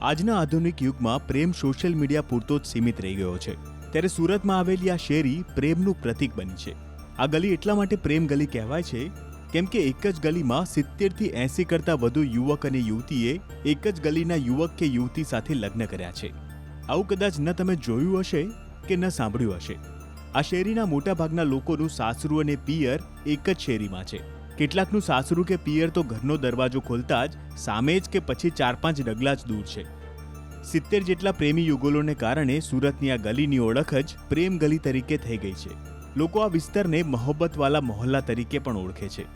આજના આધુનિક યુગમાં પ્રેમ સોશિયલ મીડિયા પૂરતો જ સીમિત રહી ગયો છે, ત્યારે સુરતમાં આવેલી આ શેરી પ્રેમનું પ્રતીક બની છે. આ ગલી એટલા માટે પ્રેમ ગલી કહેવાય છે કેમ કે એક જ ગલીમાં 70થી 80 કરતાં વધુ યુવક અને યુવતીએ એક જ ગલીના યુવક કે યુવતી સાથે લગ્ન કર્યા છે. આવું કદાચ ન તમે જોયું હશે કે ન સાંભળ્યું હશે. આ શેરીના મોટાભાગના લોકોનું સાસરું અને પિયર એક જ શેરીમાં છે. કેટલાકનું સાસરું કે પિયર તો ઘરનો દરવાજો ખોલતા જ સામે જ કે પછી 4-5 ડગલા જ દૂર છે. 70 જેટલા પ્રેમી યુગલોને કારણે સુરતની આ ગલીની ઓળખ જ પ્રેમ ગલી તરીકે થઈ ગઈ છે. લોકો આ વિસ્તારને મોહબ્બતવાલા મોહલ્લા તરીકે પણ ઓળખે છે.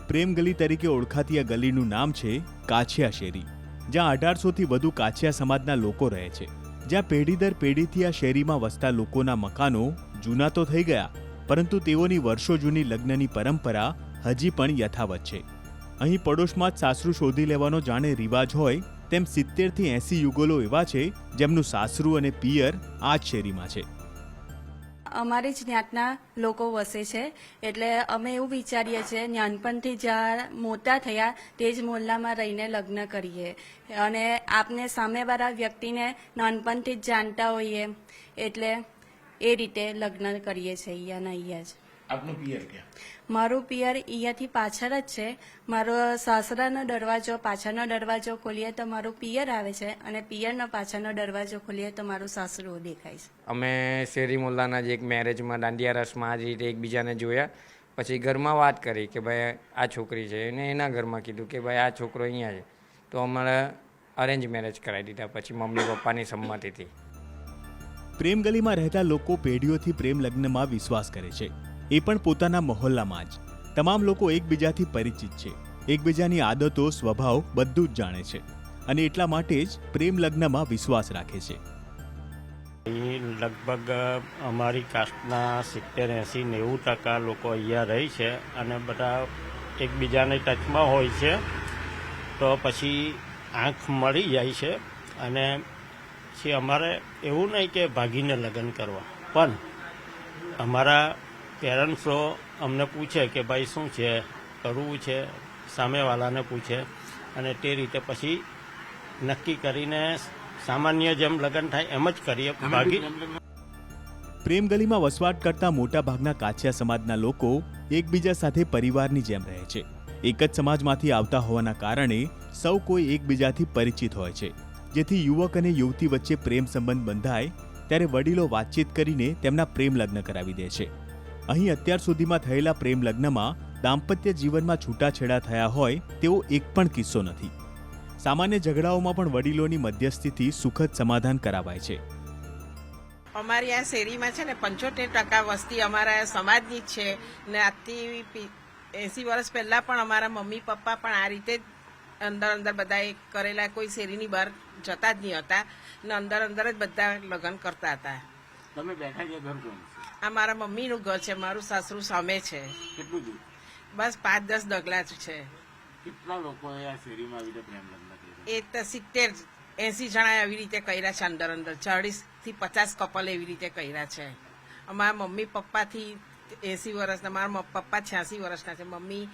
પ્રેમ ગલી તરીકે ઓળખાતી આ ગલીનું નામ છે કાછિયા શેરી, જ્યાં 1800થી વધુ કાછિયા સમાજના લોકો રહે છે. જ્યાં પેઢી દર પેઢીથી આ શેરીમાં વસતા લોકોના મકાનો જૂના તો થઈ ગયા, પરંતુ તેઓની વર્ષો જૂની લગ્નની પરંપરા હજી પણ યથાવત છે. અહીં પડોશમાં જ સાસરું શોધી લેવાનો જાણે રિવાજ હોય તેમ 70થી 80 યુગલો એવા છે જેમનું સાસરું અને પિયર આ જ શેરીમાં છે. અમારી જ જ્ઞાતના લોકો વસે છે, એટલે અમે એવું વિચારીએ છીએ નાનપણથી જ્યાં મોટા થયા તે જ મોહલ્લામાં રહીને લગ્ન કરીએ અને આપને સામેવાળા વ્યક્તિને નાનપણથી જ જાણતા હોઈએ, એટલે એ રીતે લગ્ન કરીએ છીએ અહીંયાના અહીંયા જ. આપનું પિયર ક્યાં? મારું પિયર અહીંયાથી પાછળ જ છે. મારો સાસરાનો દરવાજો પાછળનો દરવાજો ખોલીએ તો મારું પિયર આવે છે અને પિયરનો પાછળનો દરવાજો ખોલીએ તો મારું સાસરું દેખાય છે. અમે શેરી મોલ્લાના જે એક મેરેજમાં દાંડિયા રસમાં આ રીતે એકબીજાને જોયા, પછી ઘરમાં વાત કરી કે ભાઈ આ છોકરી છે, અને એના ઘરમાં કીધું કે ભાઈ આ છોકરો અહીંયા છે, તો અમારે અરેન્જ મેરેજ કરાવી દીધા પછી મમ્મી પપ્પાની સંમતિથી. પ્રેમ ગલીમાં રહેતા લોકો પેઢીઓથી પ્રેમ લગ્નમાં વિશ્વાસ કરે છે, એ પણ પોતાના મહોલ્લામાં જ. તમામ લોકો એકબીજાથી પરિચિત છે, એકબીજાની આદતો સ્વભાવ બધું જ જાણે છે અને એટલા માટે જ પ્રેમ લગ્નમાં વિશ્વાસ રાખે છે. અહીં લગભગ અમારી કાસ્ટના 70-80-90% લોકો અહીંયા રહે છે અને બધા એકબીજાને ટચમાં હોય છે, તો પછી આંખ મળી જાય છે. અને પછી અમારે એવું નહીં કે ભાગીને લગ્ન કરવા, પણ અમારા પેરેન્ટ્સો અમને પૂછે કે ભાઈ શું છે, કરવું છે, સામેવાળાને પૂછે અને તે રીતે પછી નક્કી કરીને સામાન્ય જેમ લગ્ન થાય એમ જ કરીએ. પ્રેમ ગલીમાં વસવાટ કરતા મોટા ભાગના કાછિયા સમાજના લોકો એકબીજા સાથે પરિવારની જેમ રહે છે. એક જ સમાજમાંથી આવતા હોવાના કારણે સૌ કોઈ એકબીજાથી પરિચિત હોય છે, જેથી યુવક અને યુવતી વચ્ચે પ્રેમ સંબંધ બંધાય ત્યારે વડીલો વાતચીત કરીને તેમના પ્રેમ લગ્ન કરાવી દે છે. અહીં અત્યાર સુધીમાં થયેલા પ્રેમ લગ્નમાં દાંપત્ય જીવનમાં છૂટાછેડા થયા હોય તેવો એક પણ કિસ્સો નથી. સામાન્ય ઝઘડાઓમાં પણ વડીલોની મધ્યસ્થીથી સુખદ સમાધાન કરાવાય છે. અમારી આ શેરીમાં છે ને 75% વસ્તી અમારા સમાજની જ છે ને આજથી 80 વર્ષ પહેલાં પણ અમારા મમ્મી પપ્પા પણ આ રીતે જ અંદર બધાએ કરેલા, કોઈ શેરીની બહાર જતા જ નહીં હતા ને અંદર જ બધા લગ્ન કરતા હતા. તમે બેઠા છે ઘર કોણ? આ મારા મમ્મીનું ઘર છે, મારું સાસરું સામે છે. કેટલું દૂર? બસ 5-10 ડગલા જ છે. કેટલા લોકોએ આ શેરીમાં આવી રીતે પ્રેમ લગ્ન કર્યા? એ તો 70-80 જણા એવી રીતે કર્યા છે. અંદર 40થી 50 કપલ એવી રીતે કર્યા છે. અમારા મમ્મી પપ્પાથી 80 વર્ષના, મારા પપ્પા 86 વર્ષના છે, મમ્મી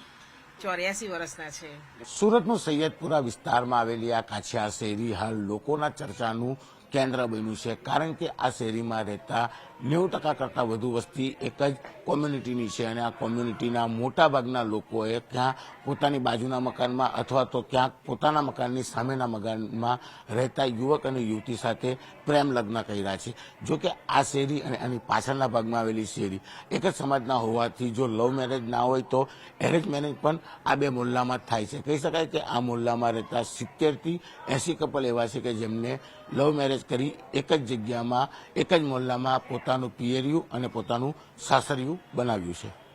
84 વર્ષના છે. સુરતનું સૈયદપુરા વિસ્તારમાં આવેલી આ કાછિયા શેરી હાલ લોકોના ચર્ચાનું કેન્દ્ર બન્યું છે, કારણ કે આ શેરીમાં રહેતા 90% કરતાં વધુ વસ્તી એક જ કોમ્યુનિટીની છે અને આ કોમ્યુનિટીના મોટાભાગના લોકોએ ક્યાં પોતાની બાજુના મકાનમાં અથવા તો ક્યાંક પોતાના મકાનની સામેના મકાનમાં રહેતા યુવક અને યુવતી સાથે પ્રેમ લગ્ન કર્યા છે. જો કે આ શેરી અને આની પાછળના ભાગમાં આવેલી શેરી એક જ સમાજના હોવાથી જો લવ મેરેજ ના હોય તો એરેન્જ મેરેજ પણ આ બે મોહલ્લામાં જ થાય છે. કહી શકાય કે આ મોહલ્લામાં રહેતા 70થી 80 કપલ એવા છે કે જેમને લવ મેરેજ કરી એક જ જગ્યામાં એક જ મોહલ્લામાં પોતાનું પિયરિયું અને પોતાનું સાસરિયું બનાવ્યું છે.